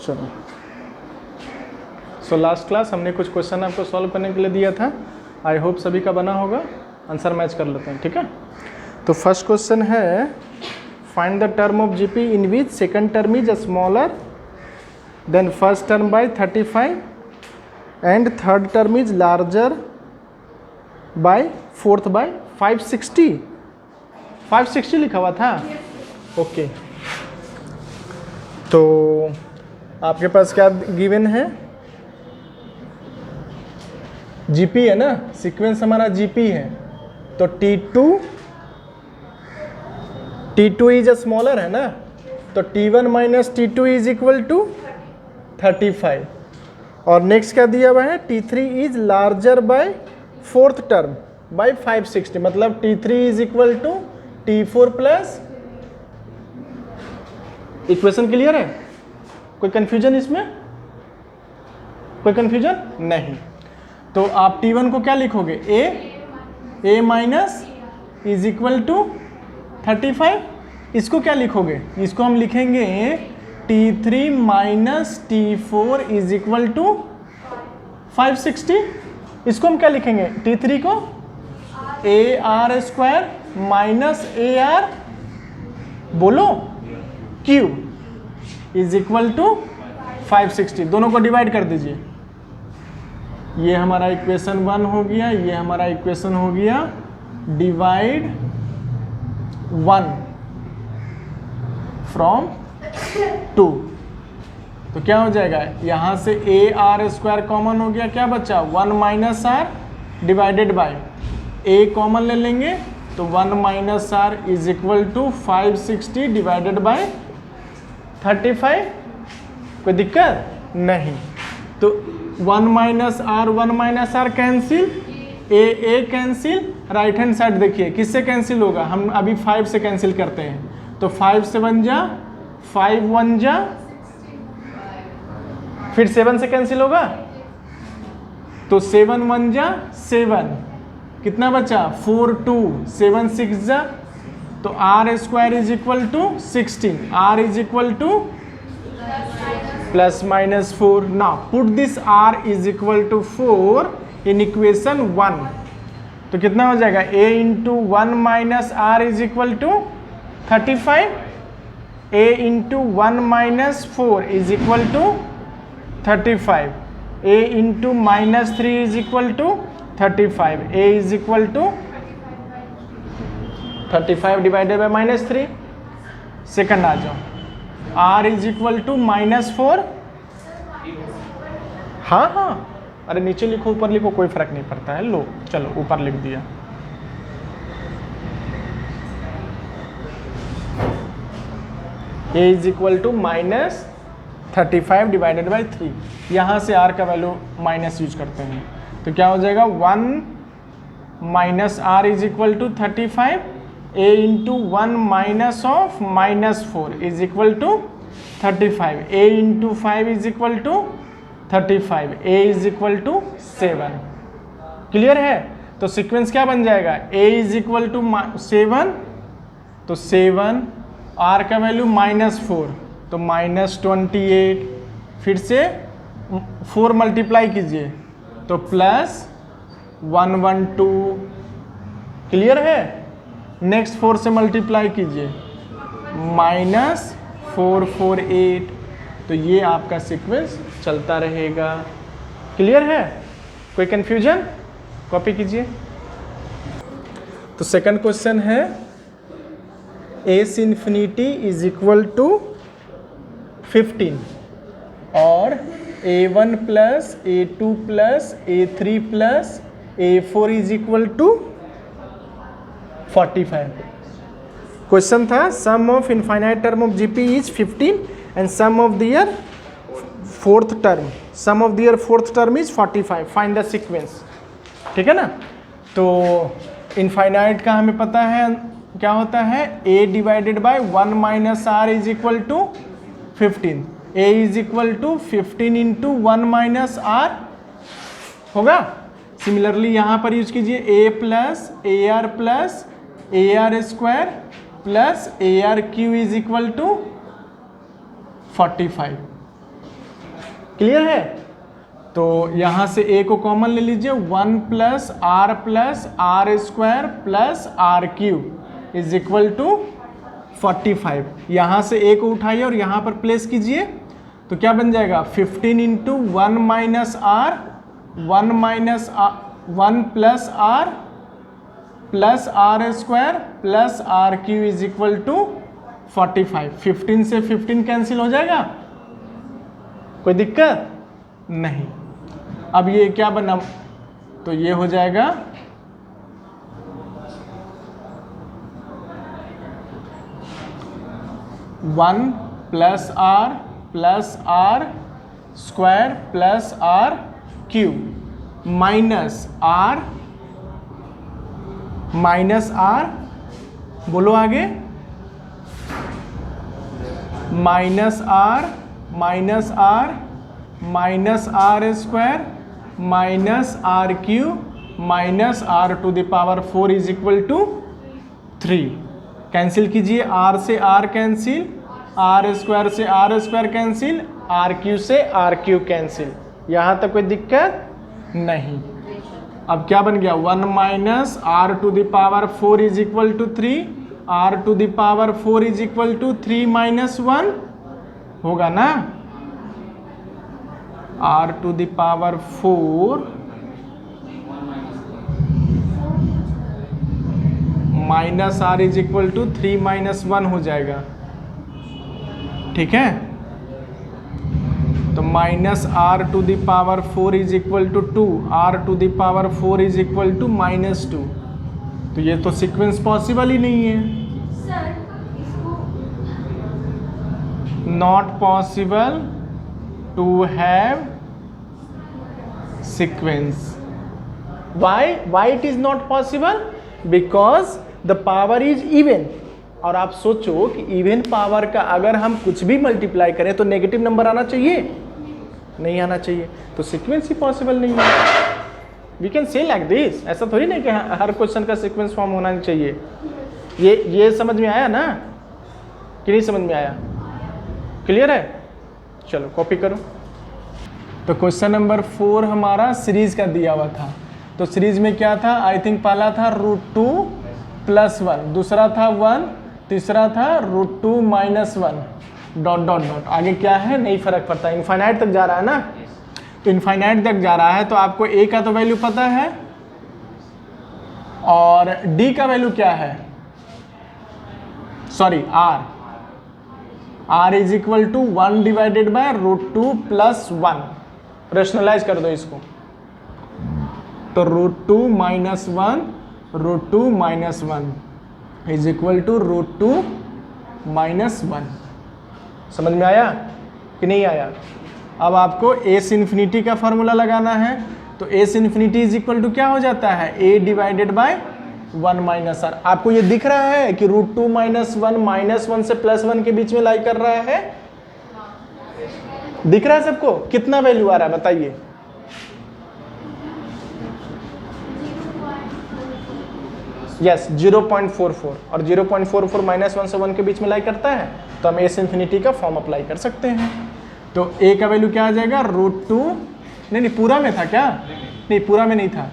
चलो, so last class हमने कुछ क्वेश्चन आपको सॉल्व करने के लिए दिया था। आई होप सभी का बना होगा। आंसर मैच कर लेते हैं, ठीक है। तो फर्स्ट क्वेश्चन है, find the term of GP in which second term is smaller than first term by 35 and third term is larger by fourth by 560। 560 लिखा हुआ था, ओके। तो आपके पास क्या गिवन है, जीपी है ना, सीक्वेंस हमारा जीपी है। तो T2 इज अ स्मॉलर है ना, तो T1 minus T2 is equal to 35। और नेक्स्ट क्या दिया हुआ है, T3 is larger by fourth term by 560, मतलब T3 is equal to T4 plus. Equation clear है? कोई कंफ्यूजन इसमें? कोई कंफ्यूजन नहीं। तो आप T1 को क्या लिखोगे, a minus is equal to 35। इसको क्या लिखोगे, इसको हम लिखेंगे T3 minus T4 is equal to 560। इसको हम क्या लिखेंगे, T3 को AR स्क्वायर माइनस AR बोलो क्यूब इज इक्वल टू 560। दोनों को डिवाइड कर दीजिए। ये हमारा इक्वेशन 1 हो गया, ये हमारा इक्वेशन हो गया डिवाइड 1 फ्रॉम 2। तो क्या हो जाएगा, यहां से AR स्क्वायर कॉमन हो गया, क्या बचा 1 minus r divided by a common ले लेंगे, तो 1 minus are is equal to 560 divided by 35। कोई दिक्कत नहीं। तो 1 minus r cancel, a cancel, right hand side देखिए किससे कैंसिल होगा, हम अभी 5 से कैंसिल करते हैं। तो 5 से 1 जा, 5 1 जा, फिर 7 से कैंसिल होगा, तो 7 1 जा 7, कितना बचा 4 2, 7 6 जा, तो R square is equal to 16, R is equal to plus minus 4। Now put this r is equal to 4 in equation 1। तो कितना हो जाएगा, a into 1 minus are is equal to 35, a into 1 minus 4 is equal to 35, a into minus 3 is equal to 35, a is equal to 35 divided by minus 3। Second आ जाओ, r is equal to minus 4। हाँ, अरे नीचे लिखो ऊपर लिखो कोई फर्क नहीं पड़ता है। लो चलो ऊपर लिख दिया। a is equal to minus 35 divided by 3। यहाँ से r का वैल्यू माइनस यूज करते हैं, तो क्या हो जाएगा 1 minus are is equal to 35, a into 1 minus of minus 4 is equal to 35, a into 5 is equal to 35, a is equal to 7। Clear है? तो सीक्वेंस क्या बन जाएगा, a इज इक्वल टू 7, तो 7, r का वैल्यू माइनस 4, तो minus 28, फिर से 4 मल्टीप्लाई कीजिए तो प्लस 112। क्लियर है? नेक्स्ट 4 से मल्टीप्लाई कीजिए माइनस 448। तो ये आपका सीक्वेंस चलता रहेगा। क्लियर है? कोई कंफ्यूजन? कॉपी कीजिए। तो सेकंड क्वेश्चन है, S infinity is equal to 15 और a1 plus a2 plus a3 plus a4 is equal to 45। Question था sum of infinite term of GP is 15 and sum of their fourth term is 45। Find the sequence. ठीक है ना? तो infinite का हमें पता है क्या होता है, a divided by 1 minus are is equal to 15, a is equal to 15 into 1 minus r होगा। सिमिलरली यहाँ पर यूज कीजिए a plus AR square plus AR cube is equal to 45। Clear है? तो यहाँ से a को कॉमन ले लीजिए, 1 plus r square plus r cube is equal to 45। यहाँ से a को उठाइए और यहाँ पर प्लेस कीजिए, तो क्या बन जाएगा 15 into 1 minus r 1 plus r square plus r cube is equal to 45। 15 से 15 कैंसिल हो जाएगा, कोई दिक्कत नहीं। अब ये क्या बना, तो ये हो जाएगा 1 plus r square plus r cube minus r, बोलो आगे, minus r square minus r cube minus r to the power 4 is equal to 3। Cancel कीजिए, आर से आर कैंसिल, आर स्क्वायर से r square cancel, r cube से r cube cancel. यहाँ तक कोई दिक्कत नहीं। अब क्या बन गया, 1 minus r to the power 4 is equal to 3, r to the power 4 is equal to 3 minus 1 होगा ना, r to the power 4 minus are is equal to 3 minus 1 हो जाएगा, ठीक है। तो minus r to the power 4 is equal to 2, r to the power 4 is equal to minus 2। तो ये तो सीक्वेंस पॉसिबल ही नहीं है, not possible to have sequence. why it is not possible? Because the power is even। और आप सोचो कि even power का अगर हम कुछ भी मल्टीप्लाई करें तो नेगेटिव नंबर आना चाहिए, नहीं आना चाहिए, तो सीक्वेंस ही पॉसिबल नहीं है। We can say like this, ऐसा थोड़ी नहीं कि हर क्वेश्चन का सीक्वेंस फॉर्म होना चाहिए। ये समझ में आया ना कि नहीं समझ में आया? क्लियर है? चलो कॉपी करो। तो क्वेश्चन नंबर 4 हमारा सीरीज का दिया हुआ था। तो सीरीज में क्या था, आई थिंक पहला था √2 + 1, दूसरा था 1, तीसरा था √2 - 1 डॉट डॉट डॉट। आगे क्या है नहीं फर्क पड़ता, इनफाइनाइट तक जा रहा है ना, तो इनफाइनाइट तक जा रहा है। तो आपको a का तो वैल्यू पता है और d का वैल्यू क्या है, sorry r is equal to 1 divided by √2 + 1। Rationalise कर दो इसको, तो √2 - 1 इज इक्वल टू √2 - 1। समझ में आया कि नहीं आया? अब आपको एस इन्फिनिटी का फॉर्मूला लगाना है। तो S infinity is equal to क्या हो जाता है, a डिवाइडेड बाय 1 - r। आपको ये दिख रहा है कि √2 - 1 -1 से +1 के बीच में लाई कर रहा है, दिख रहा है सबको? कितना वैल्यू आ रहा है बताइए? यस 0.44, और 0.44 -1 से 1 के बीच में लाई करता है, तो हम एस इन्फिनिटी का फॉर्म अप्लाई कर सकते हैं। तो a का वैल्यू क्या आ जाएगा, √2, नहीं पूरा में था क्या, नहीं पूरा में नहीं था,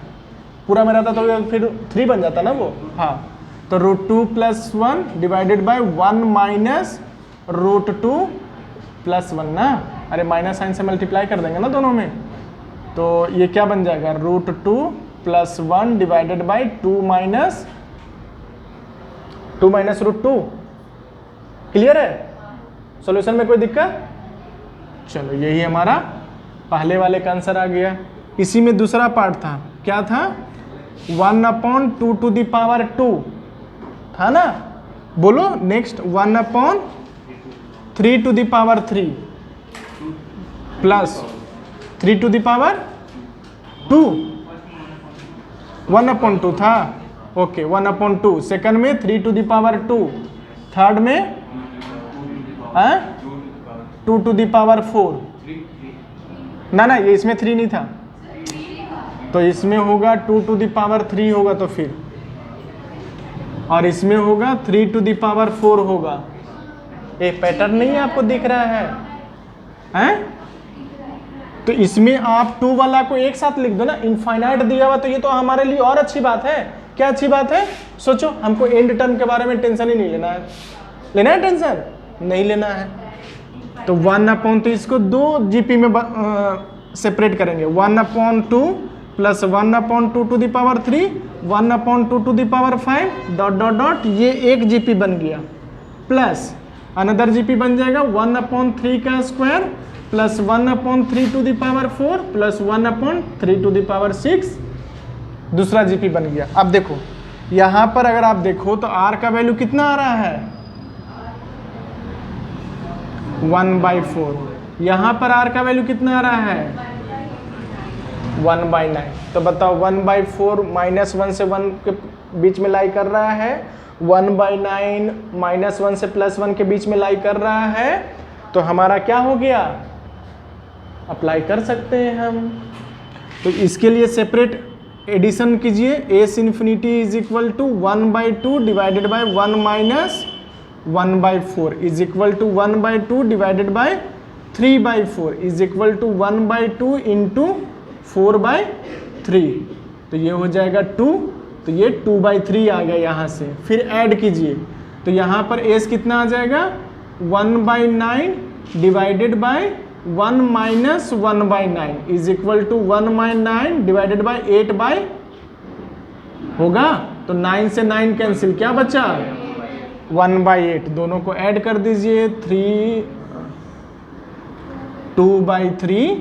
पूरा में रहता तो फिर 3 बन जाता ना वो, हाँ। तो √2 + 1 डिवाइडेड बाय 1 माइनस √2 + 1 ना, अरे माइनस साइन से मल्टीप्लाई कर देंगे ना दोनों में, तो ये क्या बन जाएगा, √2 + 1 डिवाइडेड बाय 2 माइनस √2। क्लियर है? सॉल्यूशन में कोई दिक्कत? चलो यही हमारा पहले वाले का आंसर आ गया। इसी में दूसरा पार्ट था, क्या था, 1/2 टू द पावर 2 था ना, बोलो next 1/3 to the power 3 plus 3 to the power 2, 1/2 था, ओके 1/2। सेकंड में 3 टू द पावर 2, थर्ड में 2 टू द पावर 4 ना ये इसमें 3 नहीं था, तो इसमें होगा 2 टू द पावर 3 होगा, तो फिर और इसमें होगा 3 टू द पावर 4 होगा। ये पैटर्न नहीं आपको दिख रहा है, हैं? तो इसमें आप 2 वाला को एक साथ लिख दो ना, इनफाइनाइट दिया हुआ, तो ये तो हमारे लिए और अच्छी बात है। क्या अच्छी बात है? सोचो, हमको एंड टर्म के बारे में टेंशन ही नहीं लेना है। लेना है टेंशन? नहीं लेना है। तो 1/2 तो इसको 2 जीपी में सेपरेट करेंगे। 1/2 plus 1/2 to the power 3, 1/2 to the power 5 dot dot dot, ये एक जीपी बन गया, प्लस अनदर जीपी बन जाएगा 1/3 का square plus 1/3 to the power 4 plus 1/3 to the power 6, दूसरा जीपी बन गया। अब देखो यहां पर अगर आप देखो तो r का वैल्यू कितना आ रहा है? 1/4। यहां पर r का वैल्यू कितना आ रहा है? 1/9। तो बताओ 1/4 -1 से 1 के बीच में लाई कर रहा है, 1/9 -1 से +1 के बीच में लाई कर रहा है, तो हमारा क्या हो गया? अप्लाई कर सकते हैं हम। तो इसके लिए सेपरेट एडिशन कीजिए। S infinity is equal to 1/2 divided by 1 minus 1/4 is equal to 1/2 divided by 3/4 is equal to 1/2 into 4/3। तो ये हो जाएगा 2, तो ये 2/3 आ गया यहाँ से। फिर ऐड कीजिए, तो यहाँ पर एस कितना आ जाएगा? 1/9 divided by 1 minus 1/9 is equal to 1/9 divided by 8 होगा। तो 9 से 9 कैंसिल, क्या बचा? 1/8। दोनों को ऐड कर दीजिए, 2/3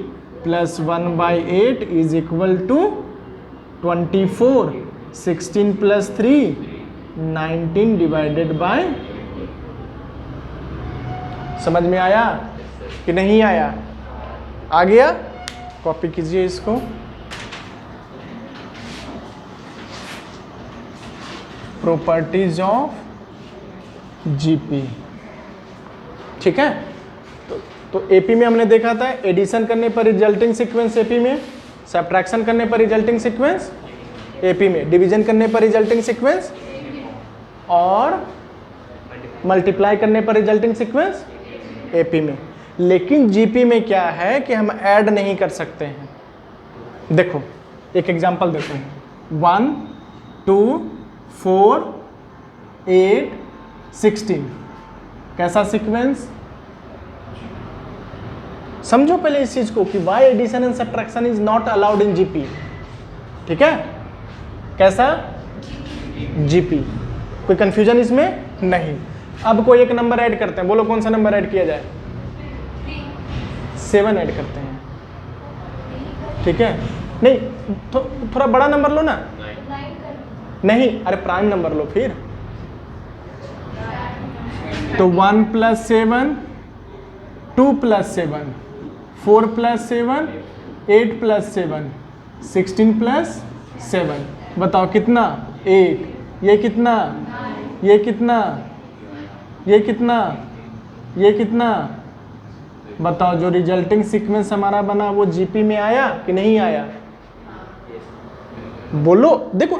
plus 1/8 is equal to 24, 16 plus 3 19 divided by, समझ में आया कि नहीं आया? आ गया? कॉपी कीजिए इसको। प्रॉपर्टीज ऑफ जीपी, ठीक है। तो एपी में हमने देखा था एडिशन करने पर रिजल्टिंग सीक्वेंस एपी में, सब्ट्रैक्शन करने पर रिजल्टिंग सीक्वेंस एपी में, डिवीजन करने पर रिजल्टिंग सीक्वेंस और मल्टीप्लाई करने पर रिजल्टिंग सीक्वेंस एपी में। लेकिन जीपी में क्या है कि हम ऐड नहीं कर सकते हैं। देखो एक एग्जांपल देखो, 1 2 4 8 16, कैसा सीक्वेंस? समझो पहले इस चीज को कि why addition and subtraction is not allowed in GP, ठीक है। कैसा? जीपी, कोई कंफ्यूजन इसमें नहीं। अब कोई एक नंबर ऐड करते हैं, बोलो कौन सा नंबर ऐड किया जाए? 7 ऐड करते हैं, ठीक है। नहीं थोड़ा बड़ा नंबर लो ना। नहीं, अरे प्राइम नंबर लो फिर। तो 1 + 7, 2 + 7, 4 + 7, 8 + 7, 16 + 7, बताओ कितना? 8। ये कितना? ये कितना? ये कितना? ये कितना? बताओ जो रिजल्टिंग सीक्वेंस हमारा बना वो जीपी में आया कि नहीं आया? बोलो। देखो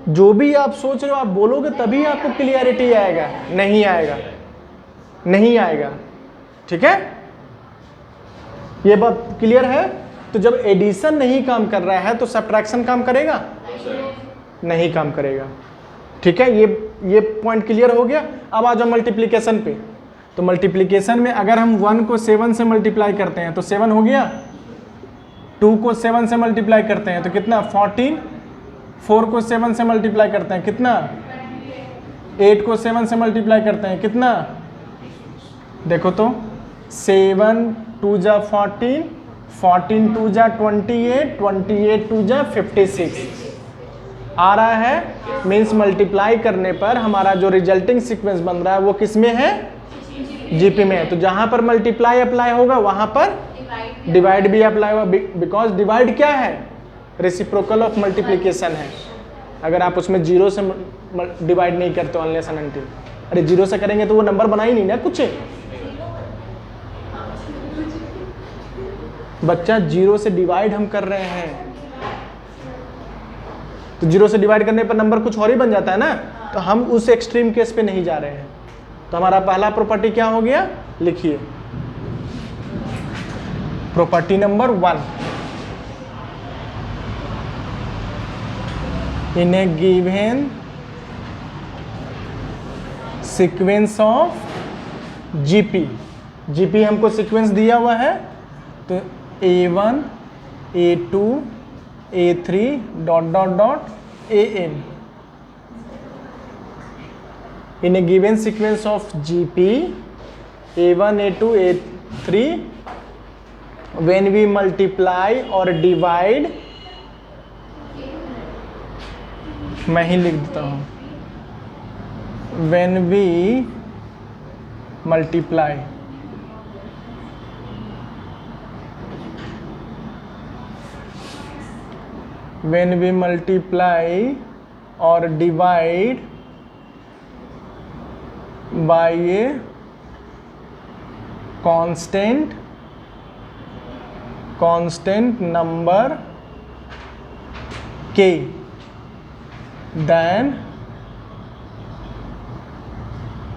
जो भी आप सोच रहे हो आप बोलोगे तभी आपको क्लियरिटी आएगा, नहीं आएगा नहीं आएगा, ठीक है। ये बात क्लियर है। तो जब एडिशन नहीं काम कर रहा है तो सब्ट्रैक्शन काम करेगा? नहीं काम करेगा, ठीक है। ये पॉइंट क्लियर हो गया। अब आ जाओ मल्टीप्लिकेशन पे। तो मल्टीप्लिकेशन में अगर हम 1 को 7 से मल्टीप्लाई करते हैं तो 7 हो गया, 2 को 7 से मल्टीप्लाई करते हैं तो कितना? 14, 4 को 7 से मल्टीप्लाई करते हैं कितना? 8 को 7 से मल्टीप्लाई करते हैं कितना? देखो तो 7 2 जा 14, 14 2 जा 28, 28 2 जा 56 आ रहा है। मीन्स मल्टीप्लाई करने पर हमारा जो रिजल्टिंग सीक्वेंस बन रहा है वो किस में है? जीपी में है। तो जहां पर मल्टीप्लाई अप्लाई होगा वहां पर डिवाइड भी अप्लाई होगा, बिकॉज डिवाइड क्या है? रेसिप्रोकल ऑफ मल्टीप्लिकेशन है। अगर आप उसमें 0 से डिवाइड नहीं करते अनलेस एंड अनटिल, अरे 0 से करेंगे तो वो नंबर बना ही नहीं ना कुछ। बच्चा 0 से डिवाइड हम कर रहे हैं तो 0 से डिवाइड करने पर नंबर कुछ और ही बन जाता है ना। तो हम उस एक्सट्रीम केस पे नहीं जा रहे हैं। तो हमारा पहला प्रॉपर्टी क्या हो गया? लिखिए property number 1, in A given sequence of GP, GP हमको सीक्वेंस दिया हुआ है, तो A1 A2 A3 dot dot dot AN, in A given sequence of GP A1 A2 A3, when we multiply or divide, मैं ही लिख देता हूँ, when we multiply or divide by a constant number k, then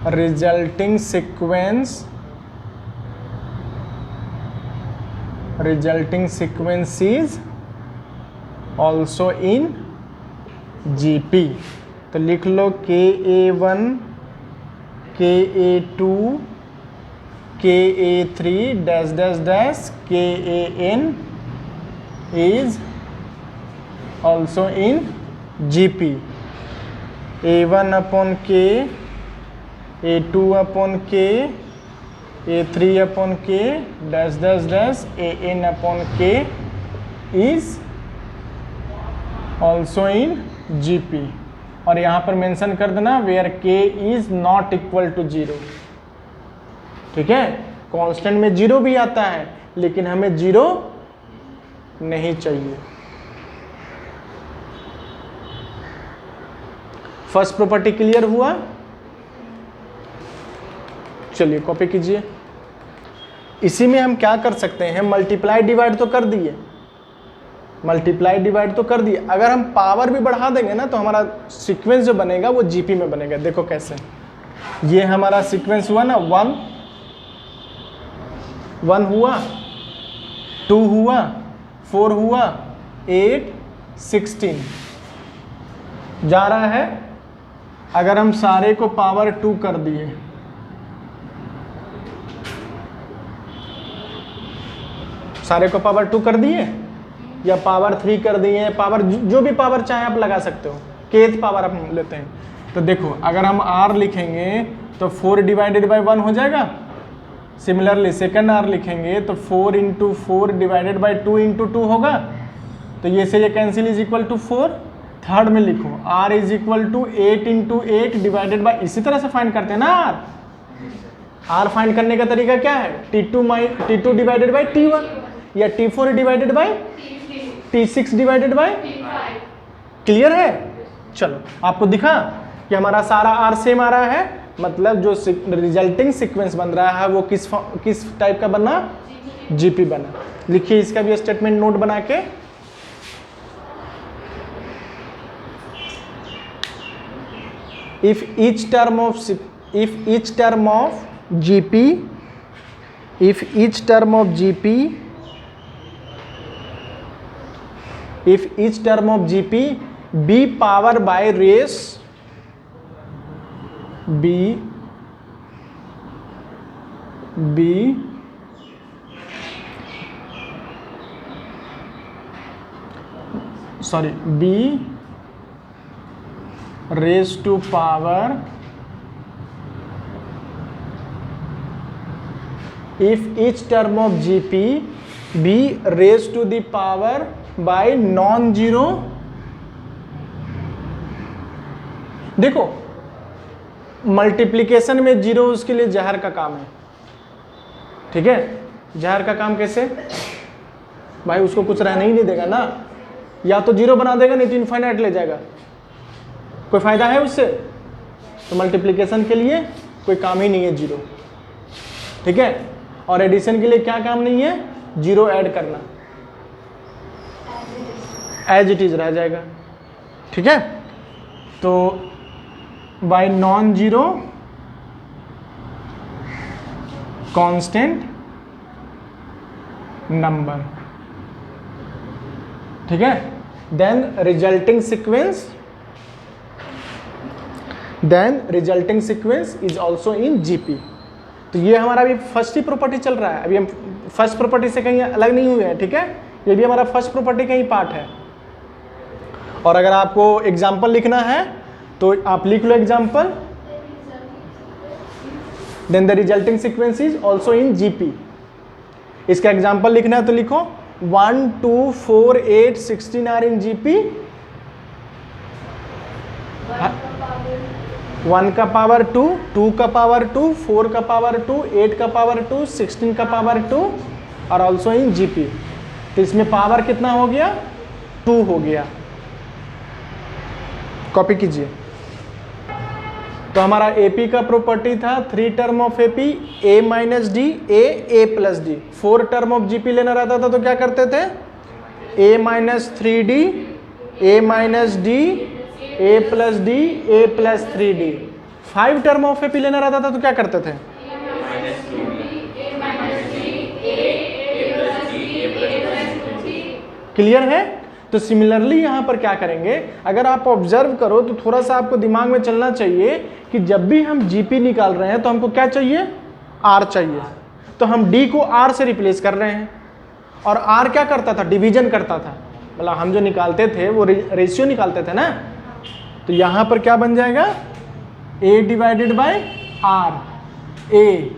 resulting sequence is also in GP। तो लिख लो KA1 KA2 KA3 dash dash dash KAN is also in GP। A1 upon K, A2 upon K, A3 upon K dash dash dash AN upon K is also in GP। और यहाँ पर mention कर देना where K is not equal to 0, ठीक है। Constant में 0 भी आता है, लेकिन हमें 0 नहीं चाहिए। फर्स्ट प्रॉपर्टी क्लियर हुआ? चलिए कॉपी कीजिए। इसी में हम क्या कर सकते हैं, मल्टीप्लाई डिवाइड तो कर दिए, मल्टीप्लाई डिवाइड तो कर दिए, अगर हम पावर भी बढ़ा देंगे ना तो हमारा सीक्वेंस जो बनेगा वो जीपी में बनेगा। देखो कैसे, ये हमारा सीक्वेंस हुआ ना, 1 हुआ, 2 हुआ, 4 हुआ, 8 16 जा रहा है। अगर हम सारे को पावर 2 कर दिए, सारे को पावर 2 कर दिए या पावर 3 कर दिए, पावर जो भी पावर चाहे आप लगा सकते हो, kth पावर आप लेते हैं। तो देखो अगर हम r लिखेंगे तो 4 डिवाइडेड बाई 1 हो जाएगा। सिमिलरली सेकंड r लिखेंगे तो 4 इंटू 4 डिवाइडेड बाई 2 इंटू 2 होगा। तो ये से ये cancel is equal to 4। Third में लिखो r is equal to 8 into 8 divided by, इसी तरह से फाइंड करते हैं ना r फाइंड करने का तरीका क्या है, t2 डिवाइडेड बाई t1 या t4 divided by t6 divided by. Clear है? चलो आपको दिखा कि हमारा सारा r सेम आ रहा है, मतलब जो रिजल्टिंग सीक्वेंस बन रहा है वो किस टाइप का बना, जीपी बना। लिखिए इसका भी स्टेटमेंट नोट बना के। if each term of GP be power by raise be raised to power, if each term of GP be raised to the power by non-zero। देखो मल्टीप्लिकेशन में जीरो उसके लिए जहर का काम है, ठीक है। जहर का काम कैसे भाई, उसको कुछ रहने ही नहीं देगा ना, या तो जीरो बना देगा नहीं तो इनफाइनाइट ले जाएगा, कोई फायदा है उससे। तो मल्टीप्लिकेशन के लिए कोई काम ही नहीं है जीरो, ठीक है। और एडिशन के लिए क्या काम नहीं है, जीरो ऐड करना, एज इट इज रह जाएगा, ठीक है। तो by non zero constant number, ठीक है। Then resulting sequence is also in GP. तो ये हमारा अभी फर्स्ट ही प्रॉपर्टी चल रहा है, अभी हम फर्स्ट प्रॉपर्टी से कहीं अलग नहीं हुए हैं, ठीक है। ये भी हमारा फर्स्ट प्रॉपर्टी का ही पार्ट है। और अगर आपको एग्जाम्पल लिखना है तो आप लिख लो example, then the resulting sequence is also in GP. इसका एग्जाम्पल लिखना है तो लिखो 1 2 4 8 16 आर इन जीपी। 1 का पावर 2, 2 का पावर 2, 4 का पावर 2, 8 का पावर 2, 16 का पावर 2 और ऑल्सो इन जीपी। तो इसमें पावर कितना हो गया? 2 हो गया। कॉपी कीजिए। तो हमारा एपी का प्रॉपर्टी था 3 term of AP A minus D A plus D. 4 term of GP लेना रहता था तो क्या करते थे? A minus 3D A minus D A plus D A plus 3D। 5 term of AP लेना रहता था तो क्या करते थे? क्लियर है? तो सिमिलरली यहां पर क्या करेंगे, अगर आप ऑब्जर्व करो तो थोड़ा सा आपको दिमाग में चलना चाहिए कि जब भी हम जीपी निकाल रहे हैं तो हमको क्या चाहिए? आर चाहिए। तो हम डी को आर से रिप्लेस कर रहे हैं और आर क्या करता था? डिवीजन करता था। मतलब हम जो निकालते थे वो रेशियो निकालते थे ना। तो यहां पर क्या बन जाएगा? A divided by R, A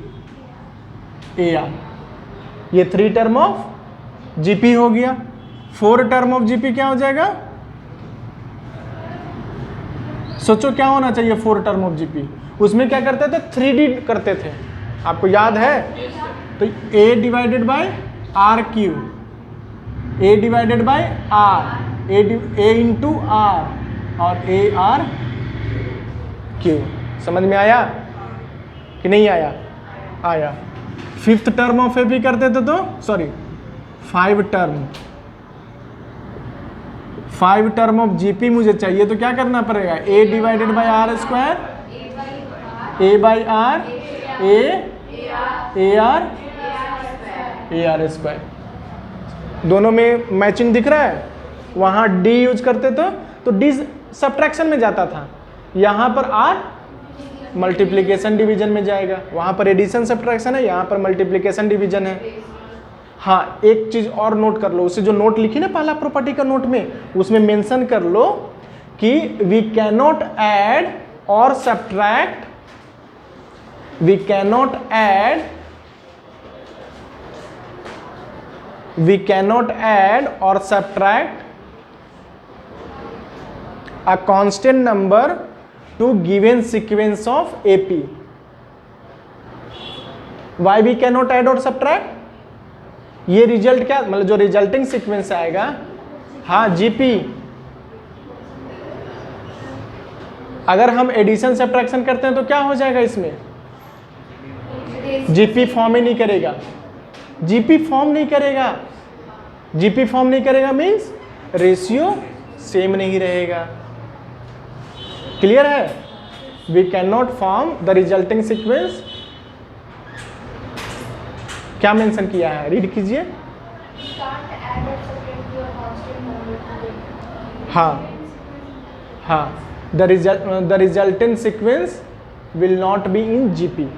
R. ये 3 टर्म ऑफ जीपी हो गया। 4 टर्म ऑफ जीपी क्या हो जाएगा? सोचो क्या होना चाहिए 4 टर्म ऑफ जीपी? उसमें क्या करते थे? 3D करते थे, आपको याद है? तो A divided by R cube, A divided by R, A into R और ए आर क्यू। समझ में आया कि नहीं आया? आया। 5th टर्म ऑफ एपी करते थे तो 5 टर्म ऑफ जीपी मुझे चाहिए तो क्या करना पड़ेगा? A divided by R square, A by R, A R square. दोनों में मैचिंग दिख रहा है? वहां डी यूज करते थे तो डी सब्ट्रैक्शन में जाता था, यहां पर आर मल्टीप्लिकेशन डिवीजन में जाएगा। वहां पर एडिशन सब्ट्रैक्शन है, यहां पर मल्टीप्लिकेशन डिवीजन है। हाँ, एक चीज और नोट कर लो, उसे जो नोट लिखी ना पहला प्रॉपर्टी का नोट में, उसमें मेंशन कर लो कि वी कैनॉट ऐड और सब्ट्रैक्ट, वी कैनॉट ऐड और subtract a constant number to given sequence of AP. Why we cannot add or subtract? ये रिजल्ट क्या, मतलब जो रिजल्टिंग सीक्वेंस आएगा, हाँ जीपी, अगर हम एडिशन सब्ट्रैक्शन करते हैं तो क्या हो जाएगा? इसमें जीपी फॉर्म ही नहीं करेगा। जीपी फॉर्म नहीं करेगा मीन्स रेशियो सेम नहीं रहेगा। क्लियर है? We can not form the resulting sequence. क्या मेंशन किया है? रीड कीजिए। हाँ, the resultant sequence will not be in GP.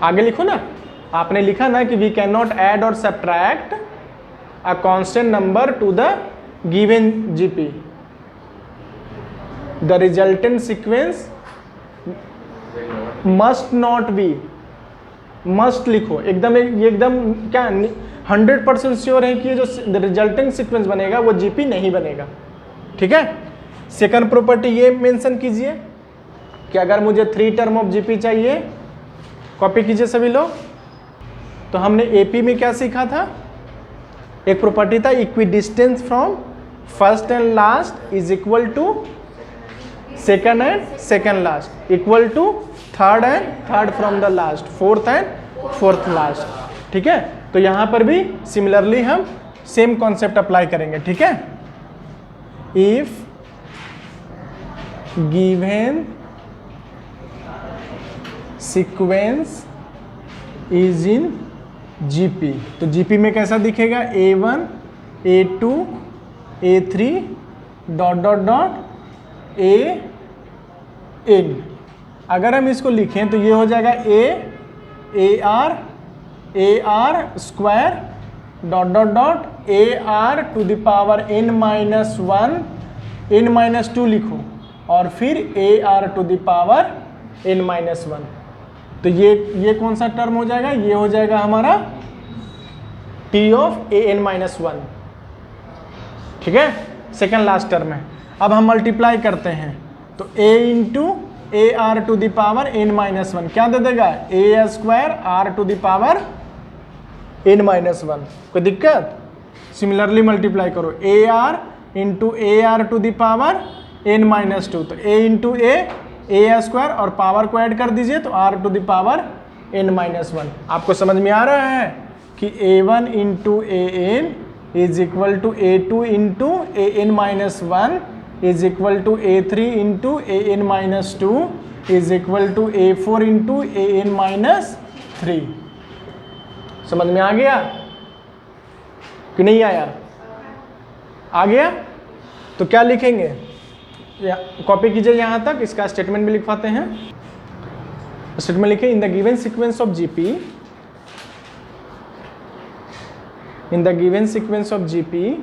आगे लिखो ना, आपने लिखा ना कि वी कैन नॉट ऐड और subtract a constant number to the given GP. The resultant sequence must not be, must लिखो एकदम, ये एकदम क्या 100% श्योर है कि ये जो रिजल्टिंग सीक्वेंस बनेगा वो जीपी नहीं बनेगा। ठीक है। सेकंड प्रॉपर्टी ये मेंशन कीजिए कि अगर मुझे 3 टर्म ऑफ जीपी चाहिए, कॉपी कीजिए सभी लोग। तो हमने एपी में क्या सीखा था? एक प्रॉपर्टी था equidistance from first and last is equal to second and second last, equal to third and third from the last, fourth and fourth last. ठीक है। तो यहां पर भी सिमिलरली हम सेम कॉन्सेप्ट अप्लाई करेंगे। ठीक है। If given sequence is in GP. तो जीपी में कैसा दिखेगा, A1 A2 A3 dot dot dot AN। अगर हम इसको लिखें तो ये हो जाएगा AR square dot dot dot AR to the power n minus 1 n minus 2 लिखो और फिर AR to the power n minus 1। तो ये कौन सा टर्म हो जाएगा, ये हो जाएगा हमारा T ऑफ AN माइनस 1। ठीक है, सेकेंड लास्ट टर्म है। अब हम मल्टीप्लाई करते हैं तो A into AR to the power n minus 1 क्या दे देगा, A square R to the power n minus 1। कोई दिक्कत? सिमिलरली मल्टीप्लाई करो AR into AR to the power n minus 2। तो A इंटू A स्क्वायर और पावर को add कर दीजिए तो R to the power n minus 1। आपको समझ में आ रहा है कि A1 into AN is equal to A2 into AN minus 1 is equal to A3 into AN minus 2 is equal to A4 into AN minus 3। समझ में आ गया कि नहीं आया? आ गया? तो क्या लिखेंगे, कॉपी कीजिए यहाँ तक, इसका स्टेटमेंट भी लिखवाते हैं। स्टेटमेंट लिखे, in the given sequence of GP, in the given sequence of GP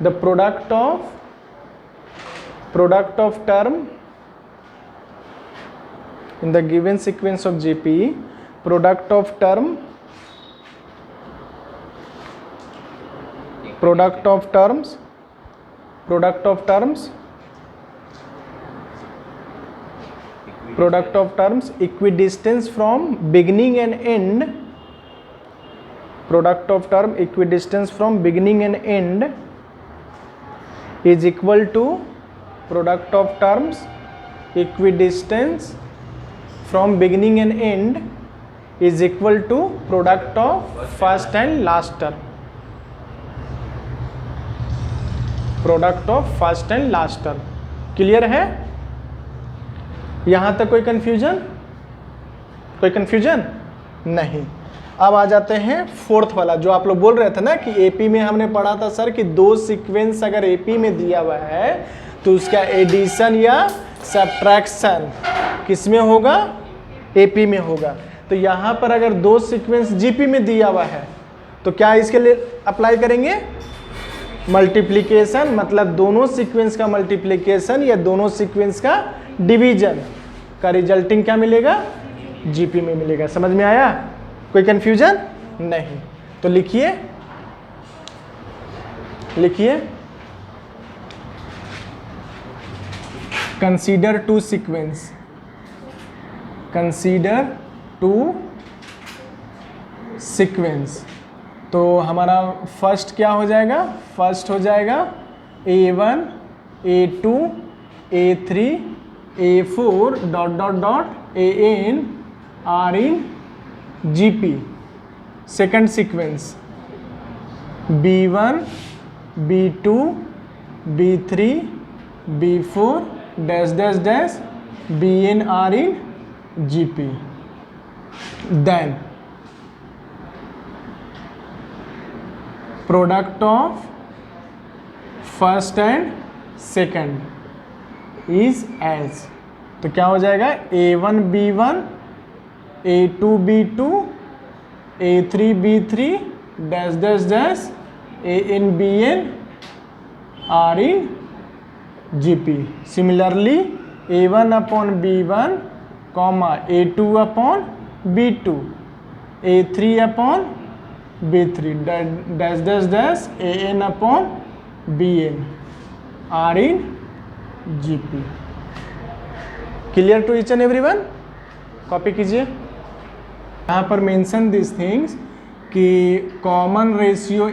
the product of term in the given sequence of GP, product of terms equidistance from beginning and end, product of term equidistance from beginning and end is equal to product of terms equidistance from beginning and end is equal to product of first and last term, product of first and last term। Clear है? यहां तक कोई confusion नहीं। अब आ जाते हैं fourth वाला, जो आप लोग बोल रहे थे ना कि एपी में हमने पढ़ा था सर कि दो सीक्वेंस अगर एपी में दिया हुआ है तो उसका एडिशन या सब्ट्रैक्शन किस में होगा, एपी में होगा। तो यहाँ पर अगर दो सीक्वेंस जीपी में दिया हुआ है तो क्या इसके लिए अप्लाई करेंगे, मल्टीप्लिकेशन, मतलब दोनों सीक्वेंस का मल्टीप्लिकेशन या दोनों सीक्वेंस का डिवीजन का रिजल्टिंग क्या मिलेगा, जीपी में मिलेगा। समझ में आया? कोई कंफ्यूजन नहीं। तो लिखिए कंसीडर टू सीक्वेंस। तो हमारा फर्स्ट क्या हो जाएगा, फर्स्ट हो जाएगा A1 A2 A3 A4 dot dot dot AN R in GP। Second sequence B1 B2 B3 B4 dash dash dash BN R in GP। Then product of first and second is as। तो क्या हो जाएगा, A1 B1 A2 B2 A3 B3 dash dash dash AN BN R in GP। Similarly A1 upon B1 comma A2 upon B2 A3 upon B3 dash dash dash AN upon BN R in GP। Clear to each and everyone? Copy कीजिए। यहाँ पर mention this things कि common ratio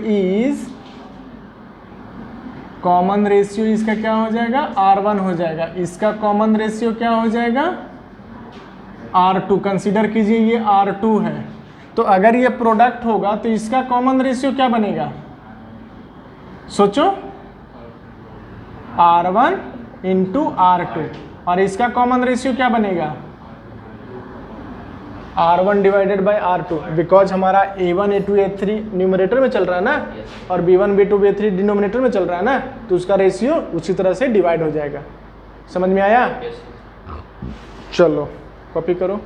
इसका क्या हो जाएगा, R1 हो जाएगा। इसका कॉमन रेशियो क्या हो जाएगा, R2। कंसीडर कीजिए ये R2 है, तो अगर ये प्रोडक्ट होगा तो इसका कॉमन रेशियो क्या बनेगा, सोचो, R1 इंटू R2। और इसका कॉमन रेशियो क्या बनेगा, R1 divided by R2, because हमारा A1 A2 A3 न्यूमरेटर में चल रहा है ना, और B1 B2 B3 डिनोमिनेटर में चल रहा है ना, तो उसका रेशियो उसी तरह से डिवाइड हो जाएगा। समझ में आया? चलो कॉपी करो।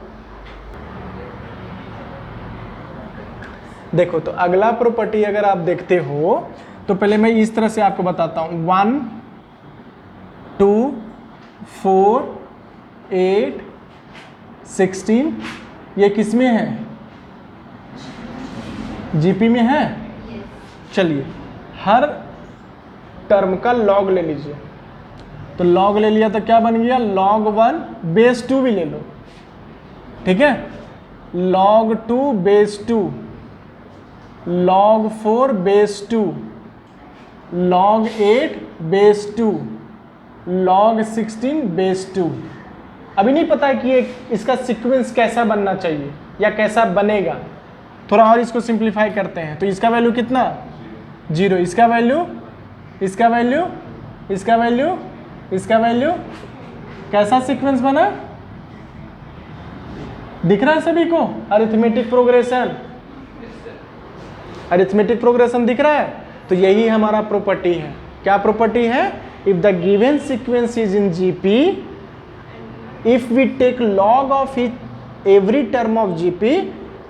देखो तो अगला प्रॉपर्टी अगर आप देखते हो तो पहले मैं इस तरह से आपको बताता हूं, 1 2 4 8 16 ये किस में है, जीपी में है। चलिए हर टर्म का लॉग ले लीजिए, तो लॉग ले लिया तो क्या बन गया, log 1 बेस 2 भी ले लो, ठीक है, log 2 base 2, log 4 base 2, log 8 base 2, log 16 base 2। अभी नहीं पता है कि इसका सीक्वेंस कैसा बनना चाहिए या कैसा बनेगा, थोड़ा और इसको सिंप्लीफाई करते हैं। तो इसका वैल्यू कितना, 0, इसका वैल्यू, इसका वैल्यू, इसका वैल्यू, इसका वैल्यू, कैसा सीक्वेंस बना, दिख रहा है सभी को, अरिथमेटिक प्रोग्रेशन, अरिथमेटिक प्रोग्रेशन दिख रहा है। तो यही हमारा प्रॉपर्टी है। क्या प्रॉपर्टी है, if the given sequence is in GP, if we take log of every term of GP,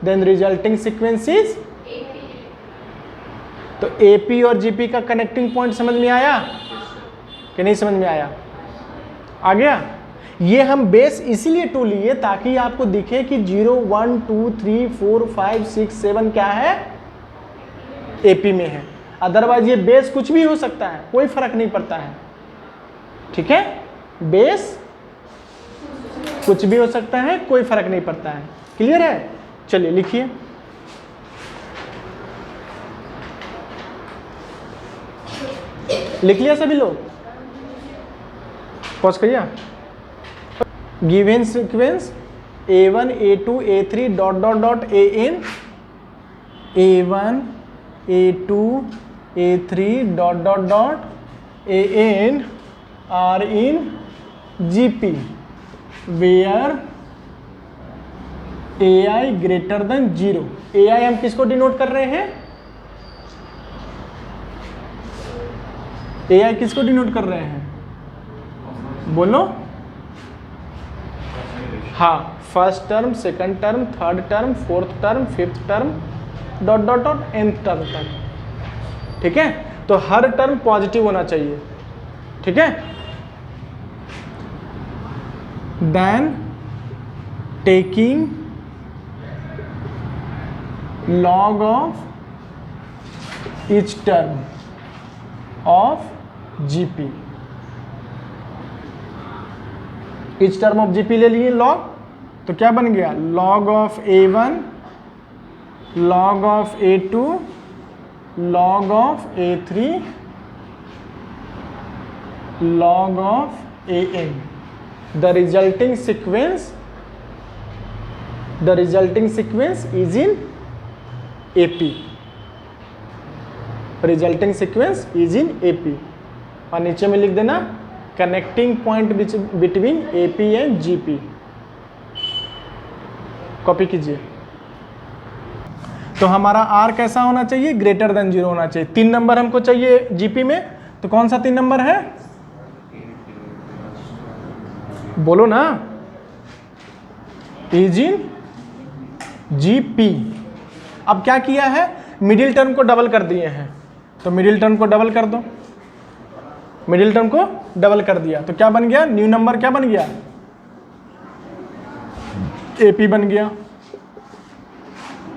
then resulting sequence is AP। तो AP और GP का कनेक्टिंग पॉइंट समझ में आया कि नहीं समझ में आया, आ गया। ये हम बेस इसीलिए 2 लिए ताकि आपको दिखे कि 0 1 2 3 4 5 6 7 क्या है, AP में है। अदरवाइज ये बेस कुछ भी हो सकता है, कोई फर्क नहीं पड़ता है, ठीक है, बेस कुछ भी हो सकता है, कोई फर्क नहीं पड़ता है। क्लियर है? चलिए लिखिए, लिख लिया सभी लोग, पॉज करिए। Given sequence A1 A2 A3 dot dot dot AN, A1 A2 A3 dot dot dot AN are in GP where AI greater than 0। AI हम किसको डिनोट कर रहे हैं, AI किसको डिनोट कर रहे हैं, बोलो। हाँ, first term, second term, third term, fourth term, fifth term, dot dot dot nth term तक, ठीक है। तो हर टर्म पॉजिटिव होना चाहिए, ठीक है। Then taking log of each term of GP, each term of GP ले लिए log, तो क्या बन गया, log of A1, log of A2, log of A3, log of AN। The resulting sequence is in AP, resulting sequence is in AP। और नीचे में लिख देना connecting point between AP and GP, copy कीजिए। तो हमारा R कैसा होना चाहिए, ग्रेटर देन 0 होना चाहिए। 3 नंबर हमको चाहिए GP में, तो कौन सा 3 नंबर है, बोलो ना, इज इन GP। अब क्या किया है, मिडिल टर्म को डबल कर दिए हैं, तो मिडिल टर्म को डबल कर दो, मिडिल टर्म को डबल कर दिया तो क्या बन गया, न्यू नंबर क्या बन गया, AP बन गया,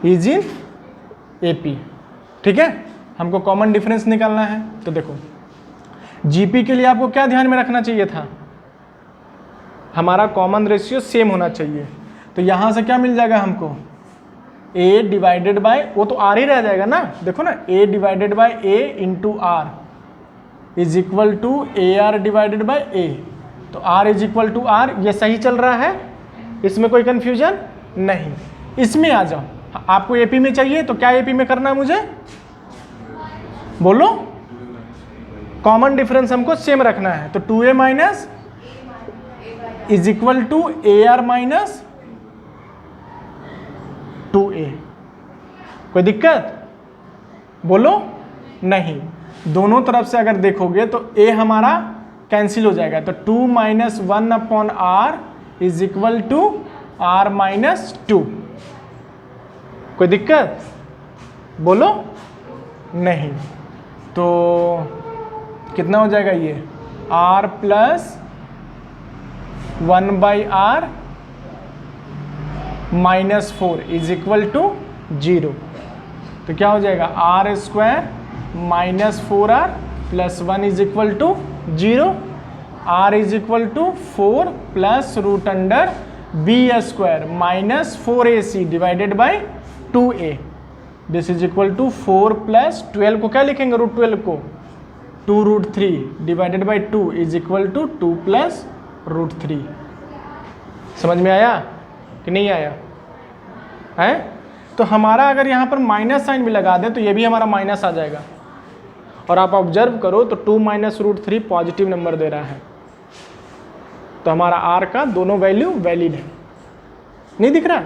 इज इन AP, ठीक है। हमको कॉमन डिफरेंस निकालना है, तो देखो GP के लिए आपको क्या ध्यान में रखना चाहिए था, हमारा कॉमन रेशियो सेम होना चाहिए। तो यहां से क्या मिल जाएगा हमको, A डिवाइडेड बाय, वो तो R ही रह जाएगा ना, देखो ना, A divided by A into R is equal to AR divided by A। तो R is equal to R, ये सही चल रहा है, इसमें कोई कंफ्यूजन नहीं। इसमें आ जाओ, आपको AP में चाहिए तो क्या AP में करना है मुझे, बोलो, कॉमन डिफरेंस हमको सेम रखना है। तो 2A minus is equal to AR minus 2A। कोई दिक्कत बोलो? नहीं। दोनों तरफ से अगर देखोगे तो A हमारा कैंसिल हो जाएगा, तो 2 minus 1 upon R is equal to R minus 2। कोई दिक्कत बोलो? नहीं। तो कितना हो जाएगा ये? R plus 1 by R minus 4 is equal to 0। तो क्या हो जाएगा? R square minus 4R plus 1 is equal to 0। R is equal to 4 plus root under B square minus 4AC divided by 2A। This is equal to 4 plus 12 को क्या लिखेंगे? Root 12 को 2 root 3 divided by 2 is equal to 2 plus root 3। समझ में आया कि नहीं आया है? तो हमारा अगर यहाँ पर माइनस साइन भी लगा दे तो ये भी हमारा माइनस आ जाएगा। और आप ऑब्जर्व करो तो 2 माइनस रूट 3 पॉजिटिव नंबर दे रहा है, तो हमारा R का दोनों वैल्यू वैलिड है। नहीं दिख रहा?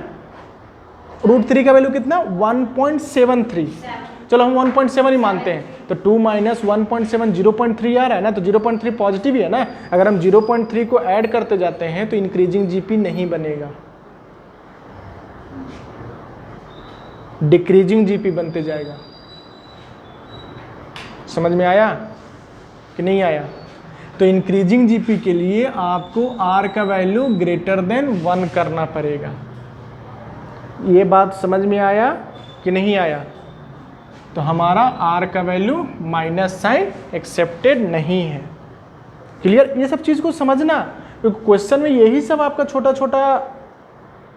रूट 3 का वैल्यू कितना? 1.73। चलो हम 1.7 ही मानते हैं, तो 2 माइनस 1.7 0.3 आ रहा है ना, तो 0.3 पॉजिटिव ही है ना। अगर हम 0.3 को ऐड करते जाते हैं तो इंक्रीजिंग जीपी नहीं बनेगा, डिक्रीजिंग जीपी बनते जाएगा। समझ में आया कि नहीं आया? तो इंक्रीजिंग जीपी के लिए आपको R का वैल्यू ग्रेटर देन 1 करना पड़ेगा। ये बात समझ में आया कि नहीं आया? तो हमारा R का वैल्यू माइनस साइन एक्सेप्टेड नहीं है। क्लियर? ये सब चीज़ को समझना, क्योंकि क्वेश्चन में यही सब आपका छोटा छोटा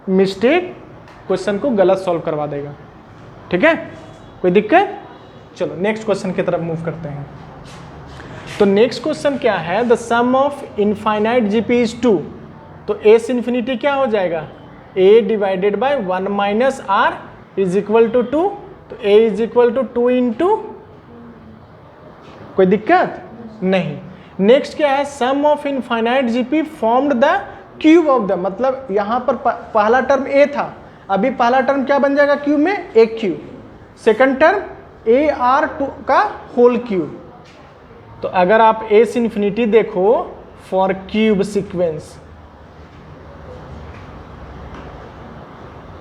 मिस्टेक क्वेश्चन को गलत सॉल्व करवा देगा। ठीक है? कोई दिक्कत? चलो नेक्स्ट क्वेश्चन की तरफ मूव करते हैं। तो नेक्स्ट क्वेश्चन क्या है? The sum of infinite GP is 2। तो एस इन्फिनिटी क्या हो जाएगा? a divided by 1 minus R is equal to 2। तो a is equal to 2 into, कोई दिक्कत नहीं। नेक्स्ट क्या है? Sum of infinite GP formed the cube of the, मतलब यहां पर पहला टर्म a था, अभी पहला टर्म क्या बन जाएगा क्यूब में? a cube. Second term AR2 का होल क्यूब। तो अगर आप एस इन्फिनिटी देखो फॉर क्यूब सीक्वेंस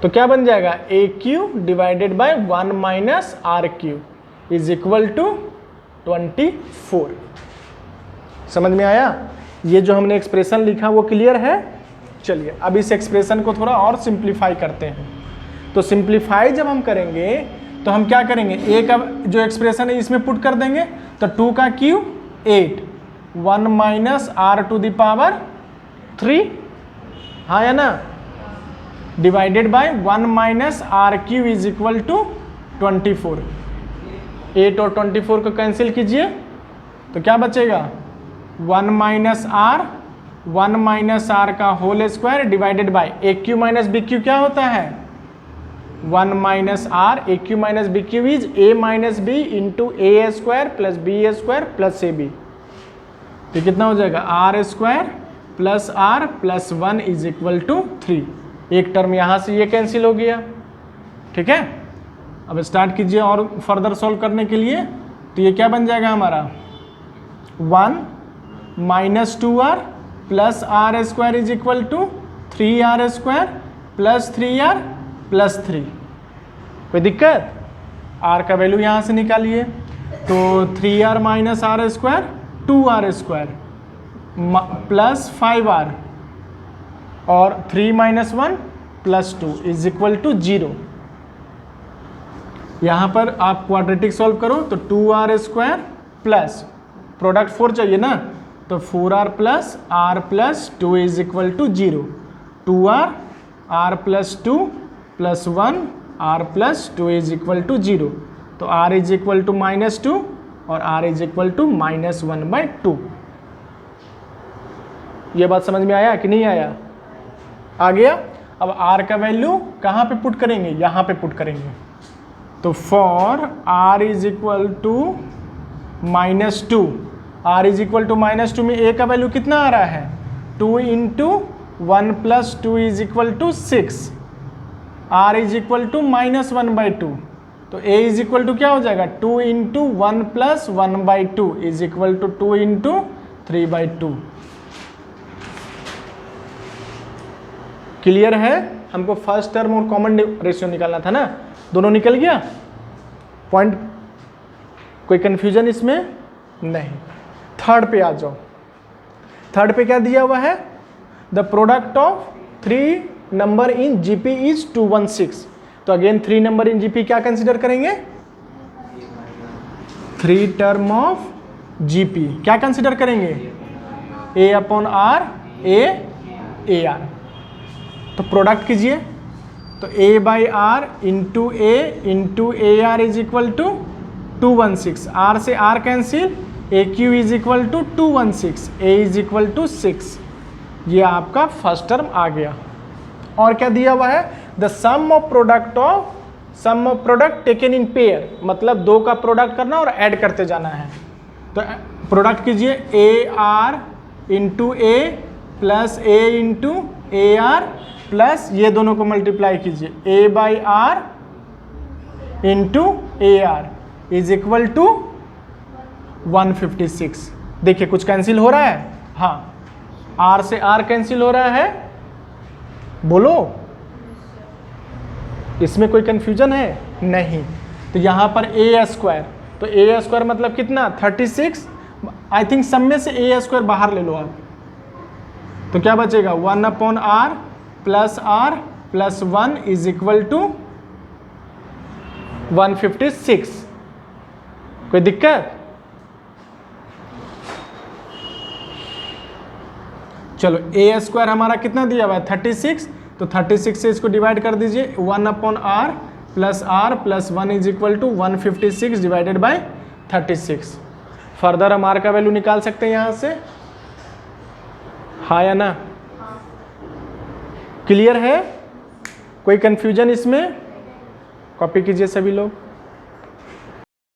तो क्या बन जाएगा? a cube divided by 1 minus R cube is equal to 24। समझ में आया? ये जो हमने एक्सप्रेशन लिखा वो क्लियर है? चलिए अब इस एक्सप्रेशन को थोड़ा और सिंप्लीफाई करते हैं। तो सिंप्लीफाई जब हम करेंगे तो हम क्या करेंगे? a का जो एक्सप्रेशन है इसमें पुट कर देंगे, तो 2 का cube 8, 1 minus R to the power 3, हाँ या ना, divided by 1 minus R cube is equal to 24। 8 और 24 को कैंसिल कीजिए तो क्या बचेगा? 1 माइनस R, 1 माइनस R का whole square divided by a cube minus b cube क्या होता है? 1 minus R, a cube minus b cube is a minus b into a square plus b square plus ab। तो कितना हो जाएगा? R square plus R plus 1 is equal to 3। एक term यहाँ से ये कैंसिल हो गया। ठीक है? अब स्टार्ट कीजिए और फर्दर सॉल्व करने के लिए। तो ये क्या बन जाएगा हमारा? 1 minus 2R plus R square is equal to 3R square plus 3R plus 3। कोई दिक्कत? R का वैल्यू यहाँ से निकालिए, तो 3R minus R square 2R square plus 5R और 3 minus 1 plus 2 is equal to 0। यहाँ पर आप क्वाड्रेटिक सॉल्व करो तो 2R स्क्वायर प्लस प्रोडक्ट 4 चाहिए ना, तो 4R plus R plus 2 is equal to 0। 2R R plus 2 plus 1 R plus 2 is equal to 0। तो R is equal to minus 2 और R is equal to minus 1/2। ये बात समझ में आया कि नहीं आया? आ गया? अब R का वैल्यू कहाँ पे पुट करेंगे? यहाँ पे पुट करेंगे। तो for R is equal to minus 2, R is equal to minus 2 में A का वैल्यू कितना आ रहा है? 2 into 1 plus 2 is equal to 6, r is equal to -1/2, तो a इज इक्वल टू क्या हो जाएगा 2 into 1 plus 1/2 is equal to 2 into 3/2। Clear है? हमको फर्स्ट टर्म और कॉमन रेशियो निकालना था ना, दोनों निकल गया। पॉइंट, कोई कंफ्यूजन इसमें नहीं। थर्ड पे आ जाओ। थर्ड पे क्या दिया हुआ है? The product of 3 number in GP is 216। तो अगेन 3 नंबर इन जीपी क्या कंसिडर करेंगे? 3 टर्म ऑफ जीपी क्या कंसिडर करेंगे? a upon R, A R. तो प्रोडक्ट कीजिए, तो a by R into A R is equal to 216, r से r cancel, A cube is equal to 216, a is equal to 6। ये आपका first term आ गया। और क्या दिया हुआ है? The sum of product taken in pair, मतलब 2 का प्रोडक्ट करना और ऐड करते जाना है। तो प्रोडक्ट कीजिए A R into A plus A into A R plus ये दोनों को मल्टीप्लाई कीजिए, A by R into A R is equal to 156। देखिए कुछ कैंसिल हो रहा है? हाँ, आर से आर कैंसिल हो रहा है, बोलो इसमें कोई कंफ्यूजन है? नहीं। तो यहाँ पर ए स्क्वायर, तो ए स्क्वायर मतलब कितना? 36। आई थिंक सब में से ए स्क्वायर बाहर ले लो आप, तो क्या बचेगा? 1 upon R plus 1 is equal to 156। कोई दिक्कत? चलो ए स्क्वायर हमारा कितना दिया हुआ है? 36, तो 36 से इसको डिवाइड कर दीजिए, 1 upon R plus 1 is equal to 156 divided by 36। Further हम आर का वैल्यू निकाल सकते हैं यहाँ से, हाँ या ना? क्लियर है? कोई कंफ्यूजन इसमें? कॉपी कीजिए सभी लोग।